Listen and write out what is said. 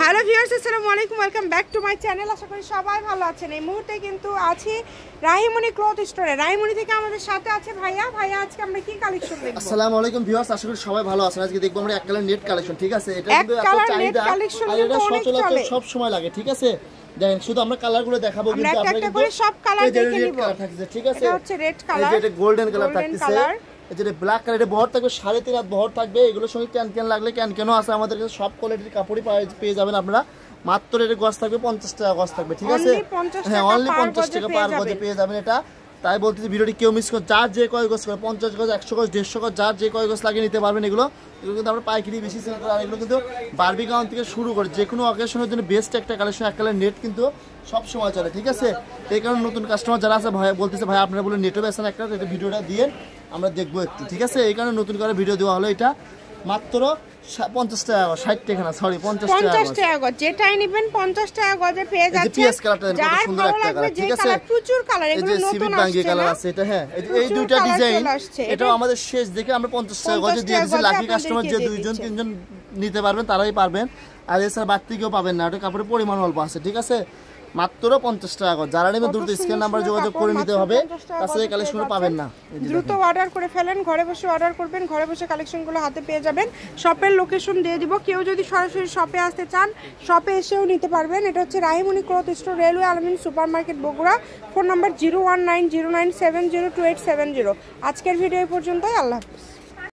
Hello viewers, আসসালামু আলাইকুম, welcome back to my channel. আশা করি সবাই ভালো আছেন। এই মুহূর্তে কিন্তু আছি রাহিমনি ক্লথ স্টোরে। রাহিমনি থেকে আমাদের সাথে আছে ভাইয়া। ভাইয়া, আজকে আমরা কি কালেকশন দেখব? আসসালামু আলাইকুম ভিউয়ার্স, আশা করি সবাই ভালো আছেন। আজকে দেখব আমরা এক কালার নেট কালেকশন। ঠিক আছে, এটা কিন্তু এত চাহিদা আর এটা সচরাচর সব সময় লাগে। ঠিক আছে, দেখেন শুধু আমরা কালারগুলো দেখাবো, কিন্তু আপনারা একটা করে সব কালার দেখে নিব। ঠিক আছে, এটা হচ্ছে রেড কালার, এটা গোল্ডেন কালার থাকতেছে, এটা ব্ল্যাক কালার, এটা বহর থাকবে 3.5 হাত বহর থাকবে। এগুলোর সঙ্গে ক্যান লাগলে ক্যানও আছে আমাদের কাছে। সব কোয়ালিটির কাপড়ই পেয়ে যাবেন আপনারা। মাত্র এর গজ থাকবে 50 টাকা গজ থাকবে। ঠিক আছে, হ্যাঁ অনলি 50 টাকা পার গজে পেয়ে যাবেন এটা। তাই বলতেছি ভিডিওটি কেউ মিস করে, যার যে কয় গজ করে 50 গজ 100 গজ 150 গজ যার যে কয় গজ লাগিয়ে নিতে পারবেন। এগুলো কিন্তু আমরা পাইকারি বেশি সেল করি। আর এগুলো কিন্তু বারবি গাউন থেকে শুরু করে যে কোনো অকেশনের জন্য বেস্ট একটা কালেকশন। এক কালার নেট কিন্তু সব সময় চলে। ঠিক আছে, এই কারণে নতুন কাস্টমার যারা আছে ভাই বলতেছে ভাই আপনারা বলে নেটও বেছেন একটা, এটা ভিডিওটা দিয়ে আমরা দেখবো একটু। ঠিক আছে, এই কারণে নতুন করে ভিডিও দেওয়া হলো। এটা মাত্র 50 টাকা, 60 টাকা না, সরি 50 টাকা গজ। যেটাই নেবেন 50 টাকা গজে পেয়ে যাচ্ছেন। এই পিএস কালারটা কত সুন্দর একটা কালার। ঠিক আছে, প্রচুর কালার, এগুলো নতুন সিভিট বাঙ্গি কালার আছে এটা। হ্যাঁ, এই দুইটা ডিজাইন, এটাও আমাদের শেষ দেখে আমরা 50 টাকা গজে দিয়ে দিয়েছি। লাকি কাস্টমার যে 2 জন 3 জন নিতে পারবেন তারাই পারবেন, আর এছাড়া বাড়তি কেউ পাবেন না। এটা কাপড়ের পরিমাণ অল্প আছে। ঠিক আছে, মাত্র 50 টাকা গজ। যারা নেবেন দ্রুত স্ক্রিন নাম্বার যোগাযোগ করে নিতে হবে, তাছাড়া কালেকশন পাবেন না। দ্রুত অর্ডার করে ফেলেন, ঘরে বসে অর্ডার করবেন, ঘরে বসে কালেকশনগুলো হাতে পেয়ে যাবেন। শপের লোকেশন দিয়ে দিব, কেউ যদি সরাসরি শপে আসতে চান শপে এসেও নিতে পারবেন। এটা হচ্ছে রাহিমনি ক্লথ স্টোর, রেলওয়ে আলমিন super market, Bogura. Phone number 01909702870। আজকের ভিডিও এই পর্যন্তই। আল্লাহ হাফেজ।